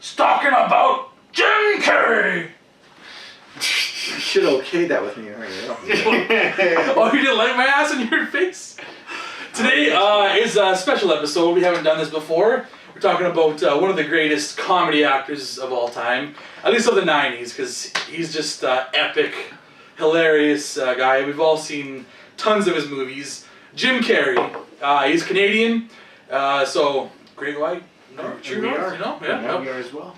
is talking about Jim Carrey. You should okay that with me, right? Oh, you didn't like my ass in your face? Today is a special episode. We haven't done this before. We're talking about one of the greatest comedy actors of all time, at least of the 90s, because he's just epic, hilarious guy. We've all seen tons of his movies. Jim Carrey. He's Canadian, so Great White. No, true North, you know? Yeah, we are as well.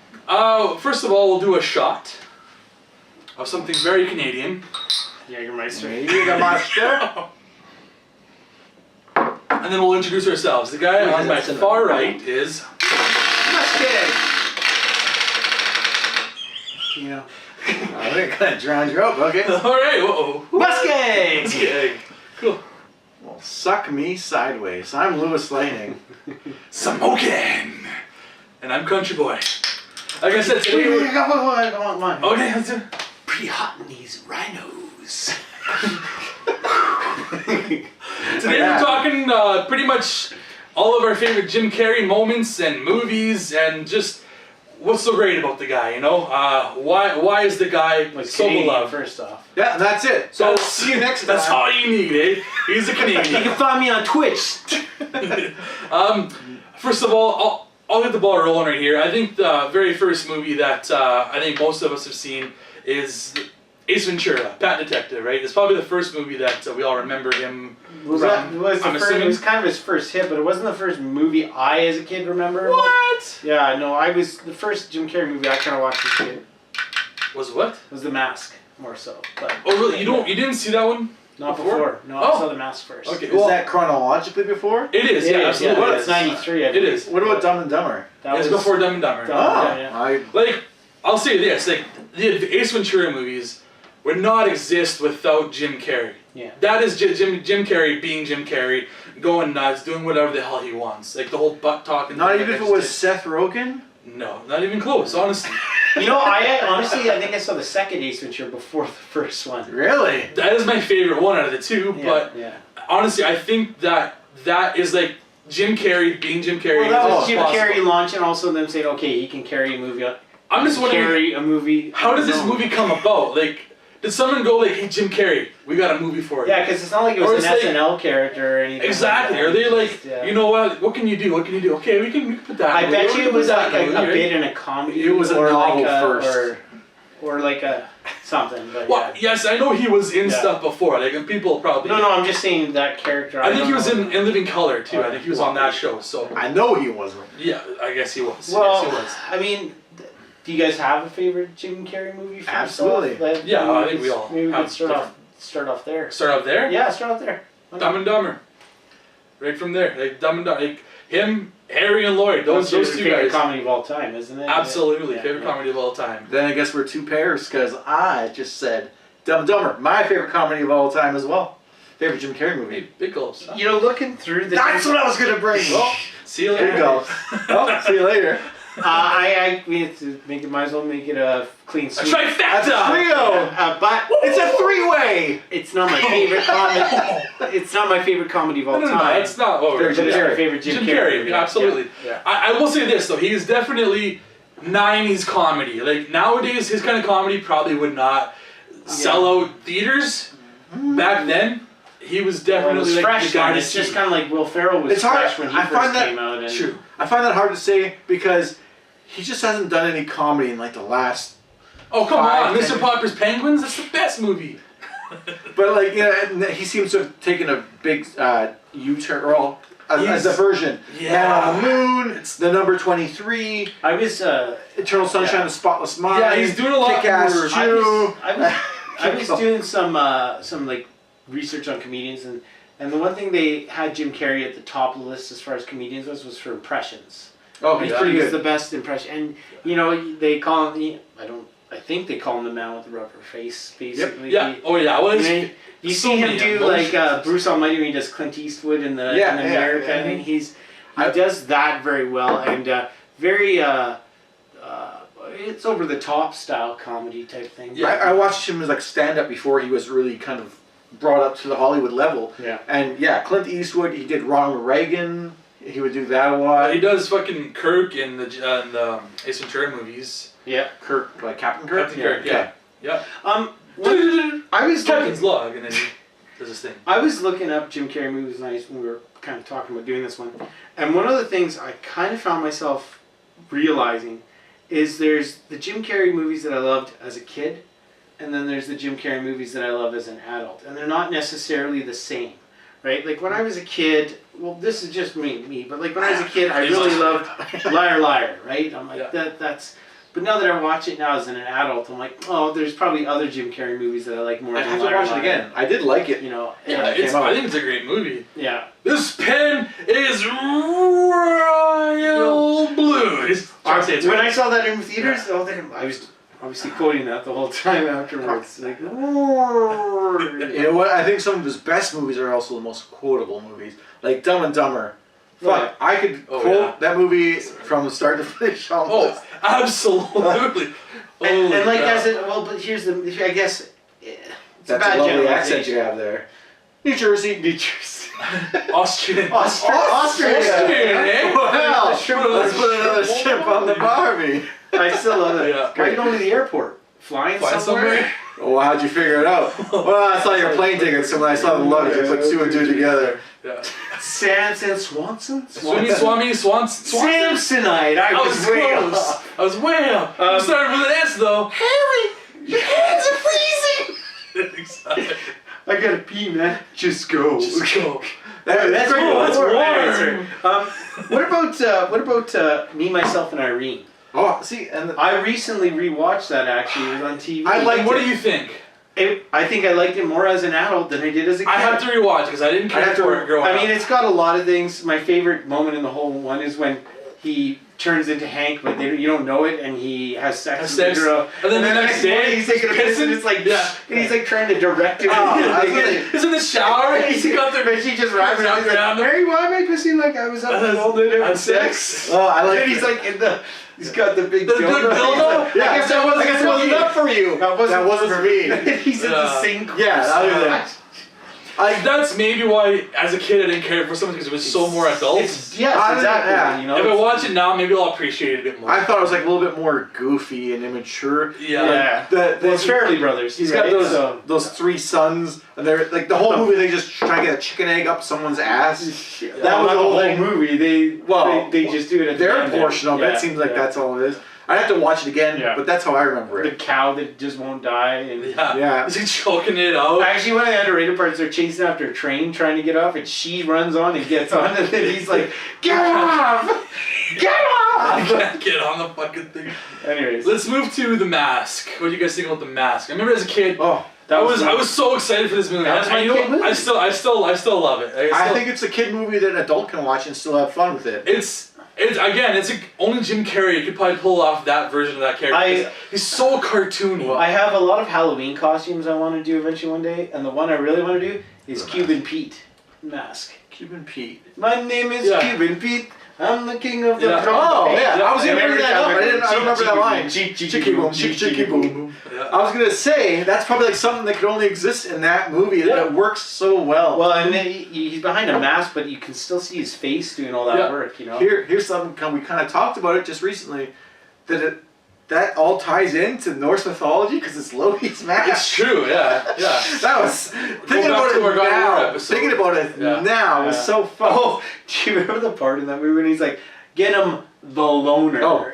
First of all, we'll do a shot of something very Canadian. Jägermeister. Jägermeister. And then we'll introduce ourselves. The guy on my far right is MussKeg. You know, I think I kind of drowned you out, okay? all right. Whoa. MussKeg. MussKeg. Cool. Well, suck me sideways. I'm LewisLightning. Smoking. And I'm CountryBoy. Like I said today. I want mine. Okay, let's do it. Pretty hot in these rhinos. Today we're talking pretty much all of our favorite Jim Carrey moments and movies and just what's so great about the guy, you know? Why is the guy so beloved? First off. Yeah, that's it. So see you next time. That's all you need, eh? He's a You Canadian. can find me on Twitch. First of all, I'll get the ball rolling right here. I think the very first movie that I think most of us have seen is Ace Ventura, Pat Detective, right? It's probably the first movie that we all remember him Was from. it was kind of his first hit, but it wasn't the first movie I, as a kid, remember. What? Yeah, no, the first Jim Carrey movie I kind of watched as a kid Was what? was The Mask, more so. But Oh, really? You didn't see that one? not before. No, I saw The Mask first. Okay. Is that chronologically before? It is, yeah, absolutely. Yeah, it's 93. I It believe. is. What about Dumb and Dumber? That It's was before Dumb and Dumber. Dumb. Like, I'll say this, like, the Ace Ventura movies would not exist without Jim Carrey. Yeah. That is Jim Carrey being Jim Carrey, going nuts, doing whatever the hell he wants. Like, the whole butt talking. Not thing even that if I it was just Seth Rogen? did. No, not even close, honestly. You know, I honestly, I think I saw the second Ace Ventura before the first one. Really? That is my favorite one out of the two, Yeah, but yeah. honestly, I think that is like Jim Carrey being Jim Carrey. Well, that as was Jim possible. Carrey launching, also them saying, okay, he can carry a movie. I'm just wondering, carry a movie. how did this movie come about? Like, did someone go like, "Hey, Jim Carrey, we got a movie for you"? Yeah, because it's not like it Or was an it's like- SNL character or anything. Exactly. Like Are they like, Yeah. you know what can you do? What can you do? Okay, we can put that. I in the bet movie. you We it can was put like that in the a movie, bit right? in a comedy. It was a or novel like first. Or like a something. But Well, yeah. yes, I know he was in Yeah. stuff before. Like, and people probably. No, I'm just saying that character. I think don't he was know. in Living Color too. I Alright. think he was on that show. So I know he wasn't. yeah, I guess he was. Well, yes, he was. I mean, do you guys have a favorite Jim Carrey movie? For Absolutely. yourself? That Yeah, I think maybe we all Maybe we have could start off there. Start out there. Yeah, start off there. Dumb and Dumber. Right from there, like Dumb and Dumber, like him, Harry and Lloyd. Those That's your two favorite guys. comedy of all time, isn't it? Absolutely, Yeah, favorite yeah. comedy of all time. Then I guess we're two pairs because I just said Dumb and Dumber, my favorite comedy of all time as well. Favorite Jim Carrey movie. Hey, big close. You know, looking through the. That's what I was gonna bring. Well, see you There later. you go. Oh, see you later. We have to make it. Might as well make it a clean A sweep. That's a trifecta. trio. But It's a three-way. it's not my favorite comedy. It's not my favorite comedy of all No, time. it's not what we're But it's my favorite Jim Jim Carrey, movie. absolutely. Yeah. I will say this though, he is definitely 90s comedy. Like nowadays, his kind of comedy probably would not sell out theaters. Back then, he was Well, it definitely was like fresh the guy then. to It's see. just kind of like Will Ferrell was It's hard- fresh when he I first find that came out. And True. I find that hard to say because he just hasn't done any comedy in like the last. Oh come 5, on, 10 Mr. Popper's Penguins. That's the best movie. But like and he seems to have taken a big U-turn or as a version. Yeah. Man on the Moon. It's- The Number 23. I was. Eternal Sunshine Yeah. of the Spotless Mind. Yeah, he's doing a lot Kick-Ass more. Jew. I was doing some like research on comedians, and the one thing they had Jim Carrey at the top of the list as far as comedians was for impressions. Oh, he's Yeah. pretty He's good. the best impression, and you know they call him. I think they call him the man with the rubber face, basically. Yeah. Oh yeah. Well, You, it's, know, you so see him many do emotions. like Bruce Almighty when he does Clint Eastwood in the Yeah, in the yeah, mirror yeah. kind of thing. He does that very well and very it's over the top style comedy type thing. Yeah. I watched him as like stand-up before he was really kind of brought up to the Hollywood level. Yeah. And yeah, Clint Eastwood, he did Ronald Reagan. He would do that a lot. He does fucking Kirk in the Ace Ventura movies. Yeah. Kirk, like Captain Kirk? Captain Kirk, yeah. Yeah. I was Captain's log, and then he does his thing. I was looking up Jim Carrey movies when we were kind of talking about doing this one. And one of the things I kind of found myself realizing is there's the Jim Carrey movies that I loved as a kid, and then there's the Jim Carrey movies that I love as an adult. And they're not necessarily the same, right? Like when I was a kid, well, this is just me, but like when I was a kid, I really loved Liar Liar, right? I'm like, that's... But now that I watch it now as an adult, I'm like, oh, the's probably other Jim Carrey movies that I like more. I'd have to watch it again. I did like it. You know, Yeah, I think it's a great movie. yeah. This pen is royal blue. When I saw that in theaters, I was obviously quoting that the whole time afterwards. Like, You know what? I think some of his best movies are also the most quotable movies. Like Dumb and Dumber. Fuck, I could quote that movie from the start to finish almost. Oh, absolutely. and like as it, well, but here's the, I guess, it's That's a bad a lovely generalization. accent you have there. New Jersey. Austrian. Australia. Eh? Well, let's put another shrimp on the Barbie. I still love it. Yeah. Why are you going to the airport? Flying somewhere? Well, how'd you figure it out? Well, I saw your plane tickets, so when I saw the luggage, I put two and two together. Yeah. Samson Swanson? Swami Swanson. Samsonite. I was way close. off. I was way up. I started with an S though. Harry, your hands are freezing. Exactly. I gotta pee, man. Just go. Just go. That's great. cool. That's warm. What about Me, Myself, and Irene? Oh, see, and I recently rewatched that. Actually, it was on TV. What do you think? I think I liked it more as an adult than I did as a kid. I have to rewatch because I didn't care for it growing up. I mean, it's got a lot of things. My favorite moment in the whole one is when he turns into Hank, but you don't know it, and he has sex with the girl. And then the next day, he's taking a piss, and it's like, and he's like trying to direct it. He's in the shower. He's got the bitch. He just wraps it up. He's like, Mary, why am I pissing like I was up in all day having sex? Oh, I like. And he's like in the. He's got the big dildo. Like, yeah, I guess that wasn't enough for you. That wasn't for me. He's in the sink. Yeah, that's maybe why, as a kid, I didn't care for something because it was so more adult. Yes, exactly. Yeah. You know, if I watch it now, maybe I'll appreciate it a bit more. I thought it was like a little bit more goofy and immature. Yeah. It's Fairly Brothers. He's got those three sons, and they're like the whole movie. They just try to get a chicken egg up someone's ass. That was the whole movie. They just do it at their portion of it. Seems like that's all it is. I'd have to watch it again, but that's how I remember The it. cow that just won't die. And Yeah. Is he choking it out? Actually, one of the underrated parts, they're chasing after a train trying to get off, and she runs on and gets on, and then he's like, "Get off! Get I off!" can't get on the fucking thing. Anyways, Let's move to The Mask. What do you guys think about The Mask? I remember as a kid. Oh, I was so excited for this movie. That was my kid movie. I still love it. I think it's a kid movie that an adult can watch and still have fun with it. It's only Jim Carrey could probably pull off that version of that character. He's so cartoony. I have a lot of Halloween costumes I want to do eventually one day, and the one I really want to do is Cuban Pete Mask. Cuban Pete. My name is Cuban Pete. I'm the king of the drum. Oh, yeah. I was gonna gonna bring that up. I don't remember that line. Chicky boom, Chicky boom. I was gonna say that's probably like something that could only exist in that movie. That works so well. Well, and then he's behind a mask, but you can still see his face doing all that work. You know. Here's something we kind of talked about it just recently. That all ties into Norse mythology because it's Loki's mask. It's true, yeah. That was thinking about it now was so fun. Oh, do you remember the part in that movie when he's like, "Get him the loner"? Oh,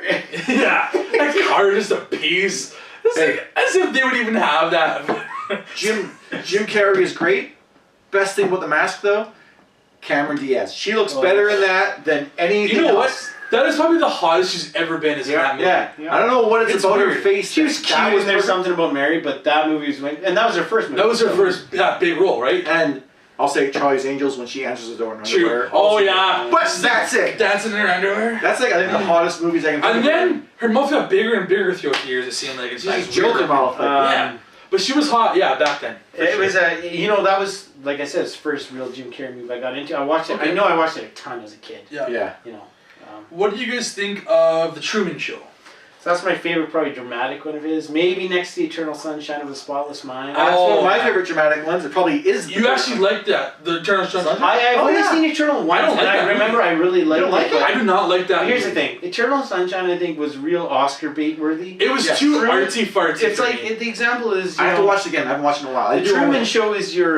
yeah. That car just a piece. It's like, as if they would even have that. Jim Carrey is great. Best thing about the mask though, Cameron Diaz. She looks better in that than anything else. What? That is probably the hottest she's ever been in that movie. Yeah. I don't know what it's about weird. her face. She was cute and there's something about Mary, but that movie was and that was her first movie. That was her first big role, right? And I'll say Charlie's Angels when she enters the door in True. underwear. Oh yeah. But that's it. Dancing in her underwear. That's like I think the hottest movies I can think And of. then her mouth got bigger and bigger throughout the years. It seemed like, and she's just Joker mouth. yeah. But she was hot, back then. It was that was like I said, his first real Jim Carrey movie I got into. I watched it. Okay. I know I watched it a ton as a kid. Yeah. You know. What do you guys think of The Truman Show? So that's my favorite, probably dramatic one of his. Maybe next to Eternal Sunshine of the Spotless Mind. That's one of my favorite dramatic ones. It probably is. You actually like that, the Eternal Sunshine? I've only seen Eternal once, I don't like and that I remember I really liked it. I do not like that. Here's the thing: Eternal Sunshine, I think, was real Oscar bait worthy. It was too artsy fartsy. It's like the example is. I have to watch it again. I haven't watched it in a while. The Truman Show is your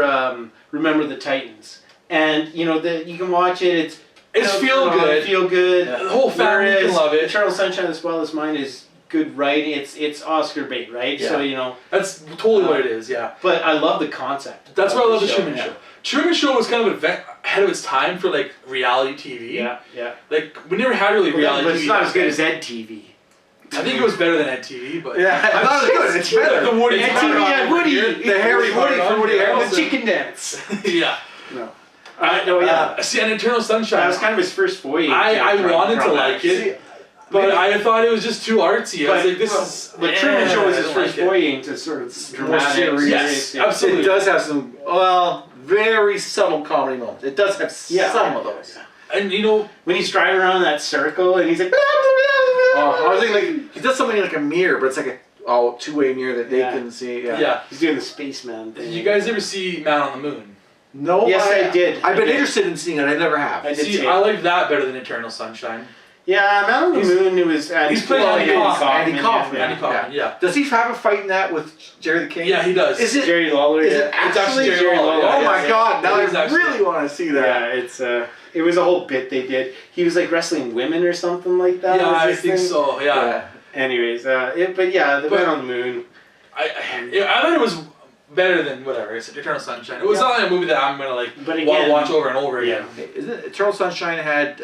Remember the Titans, and you can watch it. It's feel good. Feel good. Yeah. The whole family can love it. Eternal Sunshine of the Spotless Mind is good writing. It's Oscar bait, right? Yeah. So that's totally what it is. Yeah. But I love the concept. That's why I love the Truman Show. Truman Show was kind of ahead of its time for like reality TV. Yeah, yeah. Like we never had really reality TV. But it's not as good as Ed TV. I think it was better than Ed TV, but yeah, I thought it was good. It's better. The Woody Ed TV had Woody, the Harry Woody from Woody Harrelson. The chicken dance. Yeah. No. See, and Eternal Sunshine. That was kind of his first foray. I wanted to like it, but I thought it was just too artsy. I was like, this is. But Truman Show was his first foray into sort of dramatic. Yes, absolutely. It does have some, very subtle comedy moments. It does have some of those. And when he's driving around that circle and he's like, I was thinking like he does something like a mirror, but it's like a two-way mirror that they can see. Yeah. He's doing the spaceman thing. Did you guys ever see Man on the Moon? No. Yes, I did. I've been interested in seeing it. I never have. I did see, I like that better than Eternal Sunshine. Yeah, Man on the Moon. It was. He's playing Andy Kaufman. Andy Kaufman. Yeah. Does he have a fight in that with Jerry the King? Yeah, he does. Is it Jerry Lawler? Is it actually Jerry Lawler? Oh my God! Now I really want to see that. Yeah, it was a whole bit they did. He was like wrestling women or something like that. Yeah, I think so. Yeah. Anyways, the Man on the Moon. I thought it was better than whatever. It's Eternal Sunshine. It was not like a movie that I'm gonna watch over and over again. Isn't it Eternal Sunshine had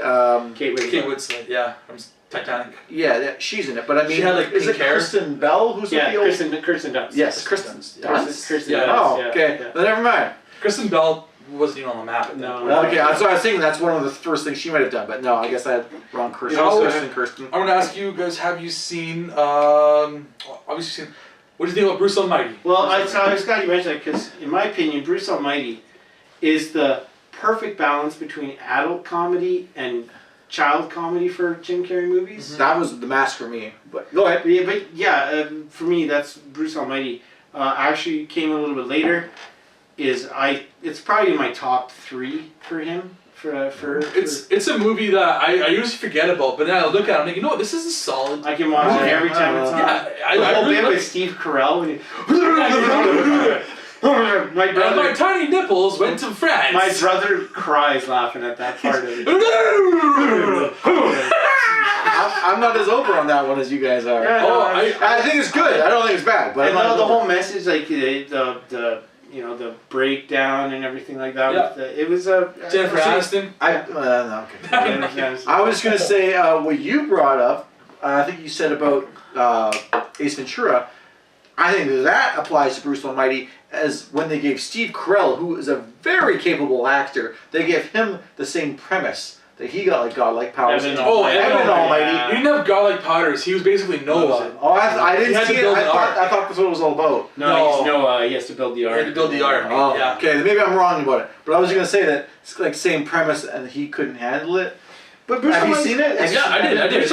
Kate Winslet? Yeah, from Titanic. Yeah, she's in it. But I mean, she had like is it Kristen Bell who's with the old? Kristen Dunst. Yes, Kristen Dunst. Kristen Dunst. Oh, okay. Then never mind. Kristen Bell wasn't even on the map. No. Okay, so I was thinking that's one of the first things she might have done, but no, I guess I had wrong Kirsten. Kirsten. I want to ask you guys: have you seen? Obviously seen. What do you think about Bruce Almighty? Well, I was glad you mentioned that because, in my opinion, Bruce Almighty is the perfect balance between adult comedy and child comedy for Jim Carrey movies. Mm-hmm. That was the mask for me. But go ahead. Yeah, for me, that's Bruce Almighty. Actually, came a little bit later. It's probably in my top 3 for him. It's a movie that I usually forget about, but then I look at it and I'm like, this is a solid. I can watch it every time it's on. Yeah, the whole bit with Steve Carell when my tiny nipples went to France. My brother cries laughing at that part of it. I'm not as over on that one as you guys are. Yeah, I think it's good. I don't think it's bad. But the whole message, like the breakdown and everything like that. Yeah. It was Jennifer Aniston. Okay. I was just gonna say what you brought up. I think you said about Ace Ventura. I think that applies to Bruce Almighty as when they gave Steve Carell, who is a very capable actor, they gave him the same premise. That he got like godlike powers. Evan Almighty. He didn't have godlike powers. He was basically Noah. I didn't see it. I thought that's what it was all about. No, he's Noah. He has to build the ark. He had to build the ark. Oh, yeah. Okay, maybe I'm wrong about it. But I was going to say that it's like same premise and he couldn't handle it. But Bruce have you seen it? Yeah, I did. It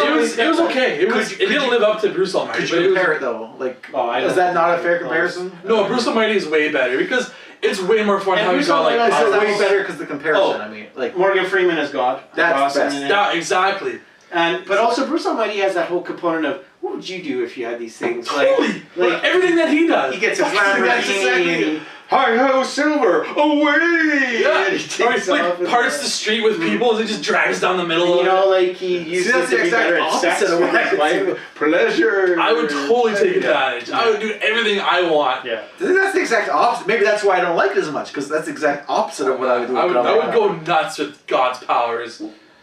was okay. It didn't live up to Bruce Almighty. Could you compare it though? Like, is that not a fair comparison? No, Bruce Almighty is way better because it's way more fun how he's got like. It's way better because the comparison. I mean, like Morgan Freeman as God. That's best. Yeah, exactly. But also Bruce Almighty has that whole component of what would you do if you had these things? Totally. Like everything that he does. He gets his Lamborghini and hi ho silver away. Yeah. And he takes off and parts the street with people and he just drives down the middle. Like he uses to be better at sex with his wife. Pleasure. I would totally take advantage. I would do everything I want. Yeah. I think that's the exact opposite. Maybe that's why I don't like it as much because that's the exact opposite of what I would do. I would go nuts with God's powers.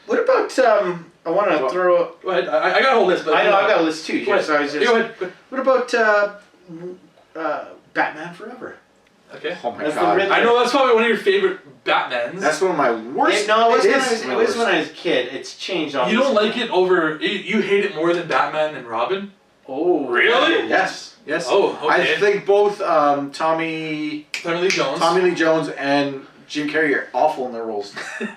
What about I want to throw. Go ahead. I got a whole list. But I know I got a list too. Here, so I was just. Go ahead. What about Batman Forever? Okay. Oh my God. I know that's probably one of your favorite Batmans. That's one of my worst. It was when I was a kid. It's changed. You don't like it over. You hate it more than Batman and Robin. Oh, really? Yes. Oh, okay. I think both Tommy Lee Jones and Jim Carrey are awful in their roles.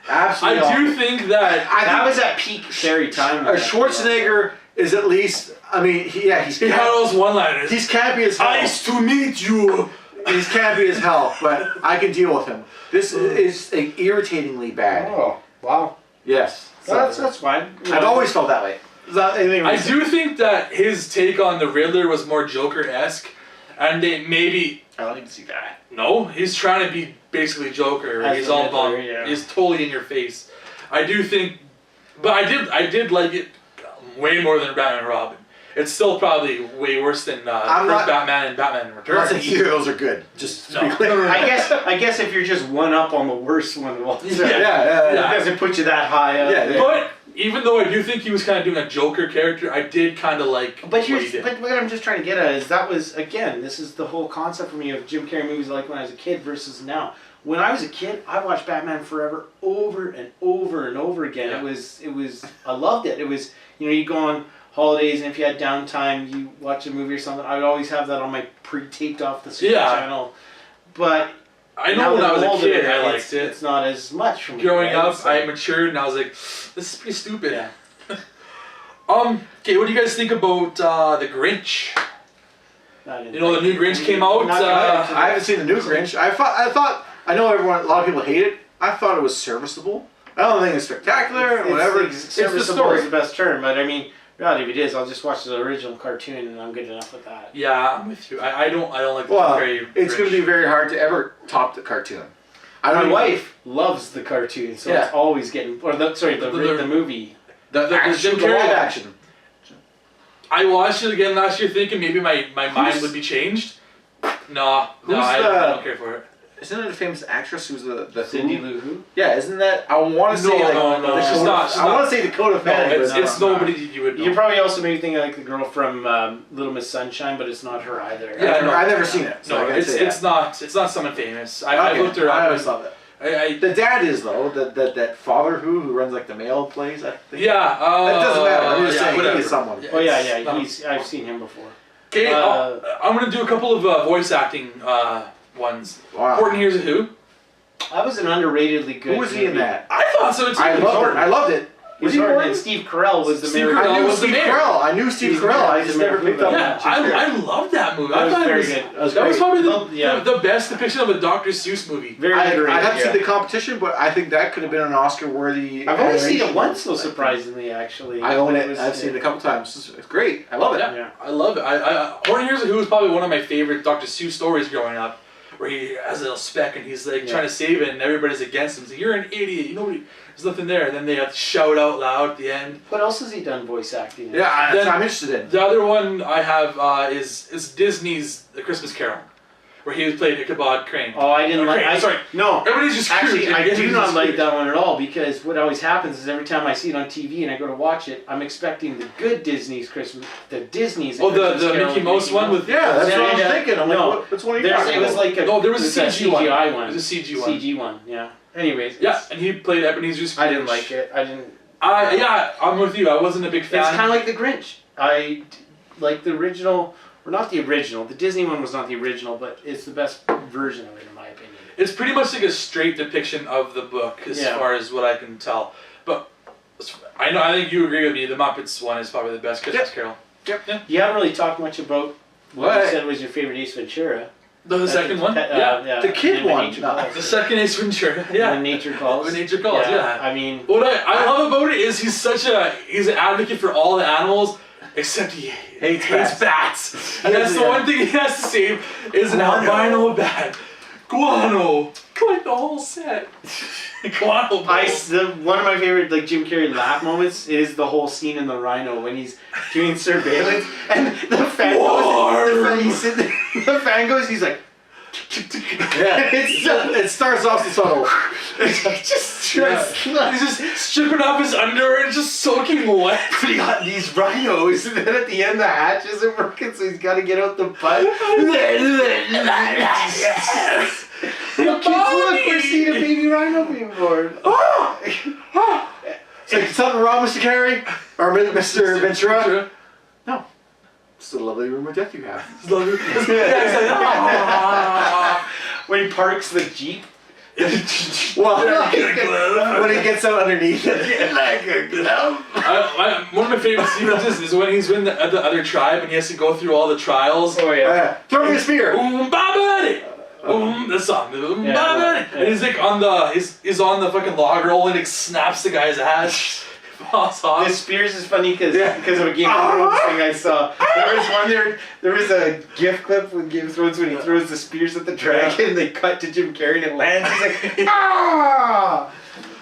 Absolutely. I do think that that was at peak Carrey time. Schwarzenegger is at least. I mean, he had those one-liners. He's campy as hell. Nice to meet you. He's campy as hell, but I can deal with him. This is irritatingly bad. Oh, wow. Yes. So that's fine. I've always felt that way. I do think that his take on the Riddler was more Joker-esque, and they maybe. I don't even see that. No, he's trying to be basically Joker. As He's the all Riddler, bum. yeah. He's totally in your face. I do think, but I did like it way more than Batman and Robin. It's still probably way worse than Batman and Batman Returns. I'm not saying either of those are good. Just to be clear. I guess if you're just one up on the worst one of all, Yeah. it doesn't put you that high up. Yeah, But even though I do think he was kind of doing a Joker character, I did kind of like But what he did. but what I'm just trying to get at is that was, again, this is the whole concept for me of Jim Carrey movies like when I was a kid versus now. When I was a kid, I watched Batman Forever over and over and over again. Yeah. It was I loved it. It was, you go on holidays and if you had downtime, you watch a movie or something. I would always have that on my pre-taped off the Super channel. But I know when I was a kid, I liked it. It's not as much for me. Growing up, I matured and I was like, this is pretty stupid. Yeah. Okay, what do you guys think about The Grinch? The new Grinch came out. I haven't seen the new Grinch. I know a lot of people hate it. I thought it was serviceable. I don't think it's spectacular or whatever. It's the Serviceable story. is the best term, but I mean, reality, if it is, I'll just watch the original cartoon and I'm good enough with that. Yeah, I'm with you. I don't like the Well, Jim Carrey it's Grinch. going to be very hard to ever top the cartoon. My wife loves the cartoon, so it's always getting, or the movie. The Jim The Carrey live action. I watched it again last year thinking maybe my mind would be changed. No, I don't care for it. Isn't it a famous actress who's the Cindy Lou Who? Yeah, isn't that? I want to say no, she's not. I want to say Dakota Fanning. It's nobody you would know. You probably also maybe think like the girl from Little Miss Sunshine, but it's not her either. Yeah, I've never seen it. So no, it's not someone famous. I looked her up. I always thought that. The dad is though that father who runs like the mail plays. I think. Yeah. That doesn't matter. I'm just saying whatever. he is someone. Oh yeah. I've seen him before. Okay, I'm gonna do a couple of voice acting ones. Wow. Important Here's a Who. That was an underratedly good. Who was he in that? I thought so too. I loved it. Was he and Steve Carell was the mayor. I knew Steve Carell. I knew Steve Carell. I just never picked up. Yeah, I loved that movie. That I was thought very it was good. That was probably the best depiction of a Dr. Seuss movie. Very I underrated. haven't seen the competition, but I think that could have been an Oscar-worthy. I've only seen it once, though. Surprisingly, actually. I own it. I've seen it a couple times. It's great. I love it. Yeah, I love it. Important Here's a Who is probably one of my favorite Dr. Seuss stories growing up, where he has a little speck and he's like trying to save it, and everybody's against him. He's like, "You're an idiot. There's nothing there." And then they have to shout out loud at the end. What else has he done voice acting in? Yeah, I'm interested in. The other one I have is Disney's The Christmas Carol, where he played Ichabod Crane. Oh, I didn't like. Sorry, no. Everybody's just actually. Scrooge. I do not like that one at all because what always happens is every time I see it on TV and I go to watch it, I'm expecting the good Disney's Christmas. The Disney's. Oh, Christmas the Carol Mickey Mouse one with that's what I was thinking. I'm no, like, what's one of you talking it was about? like a. No, there was a CGI one. It was a CG one. CG one. Yeah. Anyways. Yeah, and he played Ebenezer Scrooge. I didn't like it. I didn't. Yeah, I'm with you. I wasn't a big fan. It's kind of like the Grinch. I like the original, or not the original. The Disney one was not the original, but it's the best version of it in my opinion. It's pretty much like a straight depiction of the book, as far as what I can tell. But I think you agree with me. The Muppets one is probably the best Christmas Carol. Yep. You haven't really talked much about what you said was your favorite Ace Ventura. The second one? The kid one. The second Ace Ventura. Yeah. When Nature Calls. When Nature Calls, yeah. I mean... What I love about it is he's an advocate for all the animals, except he hates bats. And that's the one thing he has to save is an albino bat. Guano. Like the whole set. Guano. One of my favorite Jim Carrey laugh moments is the whole scene in the Rhino when he's doing surveillance and the fan goes, he's like, yeah, it starts off the tunnel. He's just stripping off his underwear and just soaking wet. But he got these rhinos, and then at the end the hatch isn't working, so he's got to get out the butt. The kids look for seeing a baby rhino being born. So something wrong, Mr. Carrey? Or Mr. Ventura? No. It's a lovely room of death you have. It's lovely. When he parks the Jeep Well, when he gets out underneath it. Like a glove. One of my favorite sequences is when he's with the other tribe and he has to go through all the trials. Oh yeah. Throw me a spear. The song. And he's like on the he's on the fucking log roll and it snaps the guy's ass. The spears is funny because of a Game of Thrones thing I saw. There was a GIF clip with Game of Thrones when he throws the spears at the dragon and they cut to Jim Carrey and it lands. He's like, ah!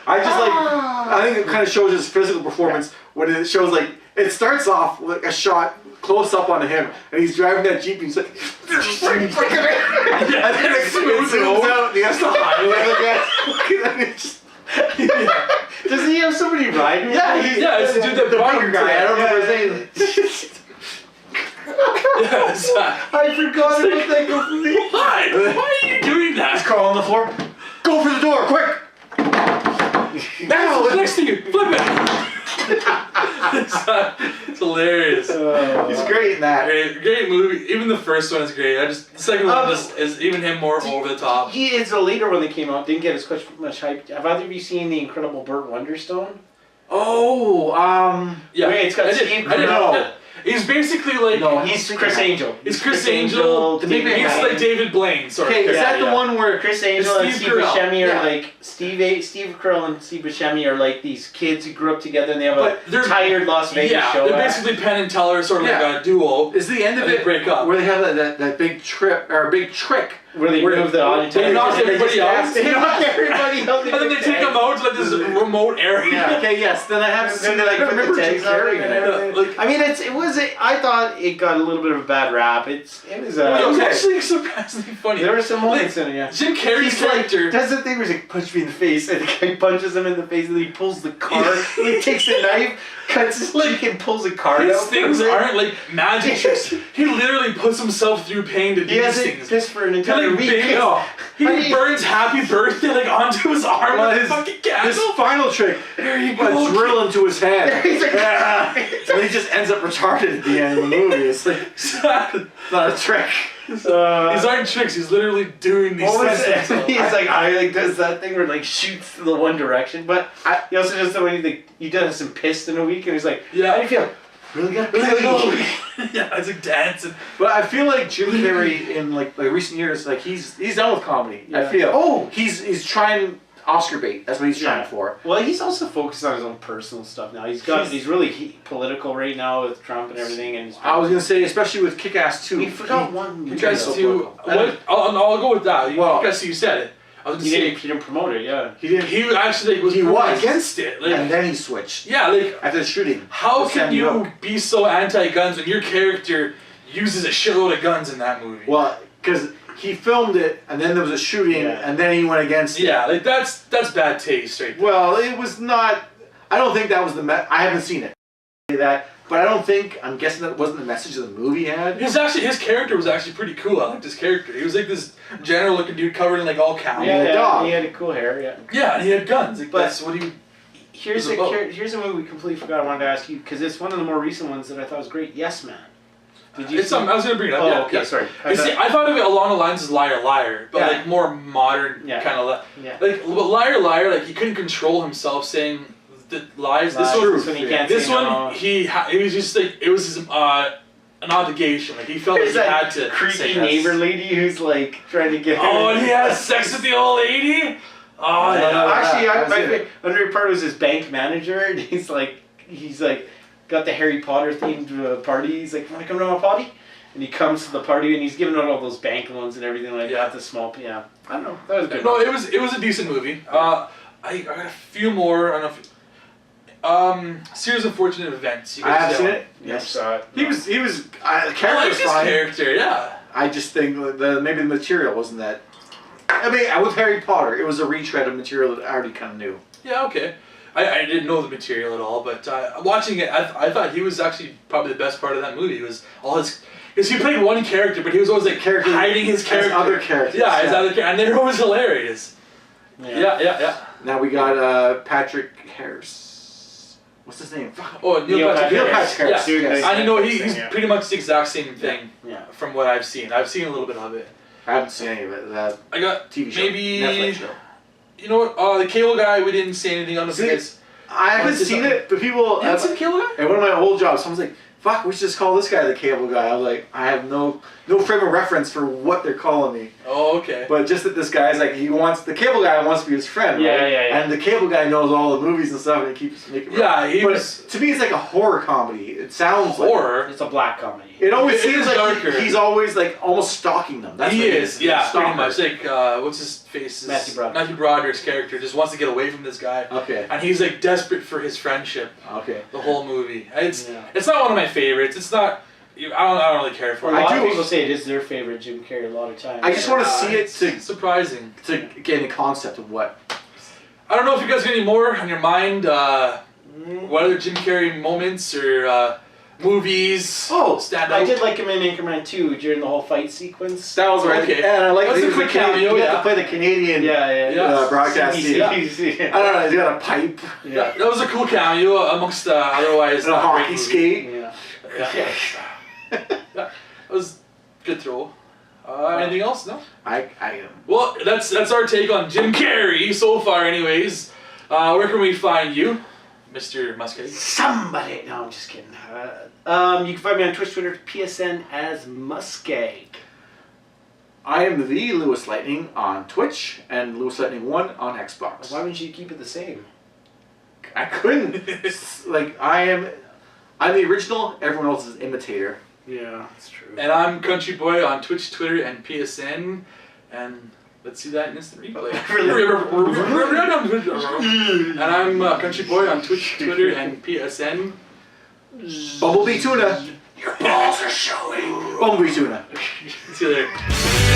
I think it kind of shows his physical performance when it shows like, it starts off with a shot close up on him and he's driving that Jeep and he's like, and then it zooms out and he has to highlight again. Does he have somebody riding with him? Yeah, it's the dude that brought bigger guy. I don't remember his name. I forgot about that completely. Why are you doing that? He's crawling on the floor. Go for the door, quick! Now, next to you, flip it. It's hilarious. He's great in that. Great movie. Even the first one is great. The second one is even him more over the top. He is a later one that came out. Didn't get as much hype. Have either of you seen the Incredible Burt Wonderstone? Oh, yeah. Wait, it's got Steve No. He's basically like he's Chris Angel. He's Chris Angel. He's like David Blaine, sort of. Okay, is that the one where Chris Angel and Steve Carell. Buscemi are like Steve Carell and Steve Buscemi are like these kids who grew up together and they have a tired Las Vegas show. They're basically Penn and Teller, sort of like a duo. Is the end of it break up where they have that big trip or a big trick where they move the auditorium? They knock everybody out. They knock everybody out. And then they take them out to like this remote area. Yeah. Okay. Yes. Then I have seen they like put the tags on carrying it. I mean, I thought it got a little bit of a bad rap. It was actually surprisingly funny. There were some moments in it. Yeah. Jim Carrey's character does the thing where he's like, punch me in the face, and the guy punches him in the face, and then he pulls the card. He takes a knife, cuts his cheek, and pulls a card His out. things aren't like magic tricks. He literally puts himself through pain to do these things. Just for an entire week. He burns "Happy Birthday" like onto his arm with a fucking candle. His final trick, There you a go. drill into his head. He's like, And he just ends up retarded at the end of the movie. It's like not a trick. These aren't tricks. He's literally doing these things. He's like does that thing where like shoots to the one direction, but he also does the way he does some pissed in a week, and he's like, Yeah. how do you feel? Really good. Yeah, it's like dancing. But I feel like Jim Carrey in like recent years, like he's done with comedy. Yeah. I feel. He's trying Oscar bait. That's what he's trying for. Well, he's also focused on his own personal stuff now. He's really political right now with Trump and everything. And I was gonna say, especially with Kick-Ass 2. We forgot one. Kick-Ass 2. I'll go with that. Kick-Ass 2, you said it. I was he didn't promote it. Yeah. He actually was against it. Like, and then he switched. Yeah, like after the shooting. How can you be so anti-guns when your character uses a shitload of guns in that movie? Well, because he filmed it, and then there was a shooting, and then he went against it. Yeah, like that's bad taste, right? Well, it was not. I don't think that was I haven't seen it. But I don't think. I'm guessing that wasn't the message of the movie had. His character was actually pretty cool. I liked his character. He was like this general-looking dude covered in like all cow. Yeah, he had cool hair. Yeah. Yeah, and he had guns. Like, but that's what he. Here's a movie we completely forgot I wanted to ask you because it's one of the more recent ones that I thought was great. Yes Man. Did you? I was gonna bring it up. Oh, okay, sorry. I thought of it along the lines as Liar Liar, but like more modern kind of like Liar Liar. Like he couldn't control himself saying the lies. This one, he was just like it was his an obligation. Like he felt like he had to. Creepy neighbor lady who's like trying to get. Oh, and he has sex with the old lady. Oh yeah. Actually, my favorite part was his bank manager, and he's like got the Harry Potter themed party. He's like, "Want to come to my party?" And he comes to the party, and he's giving out all those bank loans and everything like that. The small, I don't know. That was good. No, it was a decent movie. I got a few more. I don't know if Series of Fortunate Events. You guys I have seen it. Yes. He was. I like his character. Yeah. I just think maybe the material wasn't that. I mean, with Harry Potter, it was a retread of material that I already kind of knew. Yeah. Okay. I didn't know the material at all, but watching it, I thought he was actually probably the best part of that movie. It was all his. Because he played one character, but he was always like hiding his character. Other characters. Yeah, his other character, and they were always hilarious. Yeah. Now we got Patrick Harris. What's his name? Oh, Neil Patrick Harris. Yes. I know he's pretty much the exact same thing. Yeah. From what I've seen. I've seen a little bit of it. I haven't seen any of it. I got TV show. Maybe Netflix show. You know what? The cable guy, we didn't say anything on the face. I haven't seen it, but people. You seen Cable Guy? At one of my old jobs, someone's like, "Fuck, we should just call this guy the cable guy." I was like, I have no frame of reference for what they're calling me. Oh, okay. But just that this guy's like, the cable guy wants to be his friend, Yeah, right? yeah. And the cable guy knows all the movies and stuff, and he keeps making. Yeah, to me, it's like a horror comedy. It sounds horror. It's a black comedy. It always It seems is like darker. he's always like almost stalking them. That's He what is, yeah, Stalker. pretty much. Like, what's his face? Matthew Broderick's character just wants to get away from this guy. Okay. And he's like desperate for his friendship. Okay. The whole movie. It's Yeah. not one of my favorites. It's not. I don't really care for A it. lot I of do- people say it is their favorite Jim Carrey a lot of times. I just want to see it It's surprising. to get the concept of what. I don't know if you guys got any more on your mind. What other Jim Carrey moments or movies? Stand out. I did like him in Anchorman 2 during the whole fight sequence. That was right. Okay. And I like That's that a he was quick Canadian- cameo, he got yeah. to play the Canadian broadcast team. I don't know. He's got a pipe Yeah, that was a cool cameo amongst otherwise and a not great hockey movie. skate. Yeah. Yeah. That was good throw. Anything else? No. I Well, that's our take on Jim Carrey so far, anyways. Where can we find you, Mr. MussKeg? Somebody. No, I'm just kidding. You can find me on Twitch, Twitter, PSN as MussKeg. I am the LewisLightning on Twitch and LewisLightning1 on Xbox. Why wouldn't you keep it the same? I couldn't. I'm the original. Everyone else is imitator. Yeah, that's true. And I'm CountryBoy on Twitch, Twitter, and PSN. And let's see that in instant replay. And I'm CountryBoy on Twitch, Twitter, and PSN. Bumblebee tuna. Your balls are showing. Bumblebee tuna. See you later.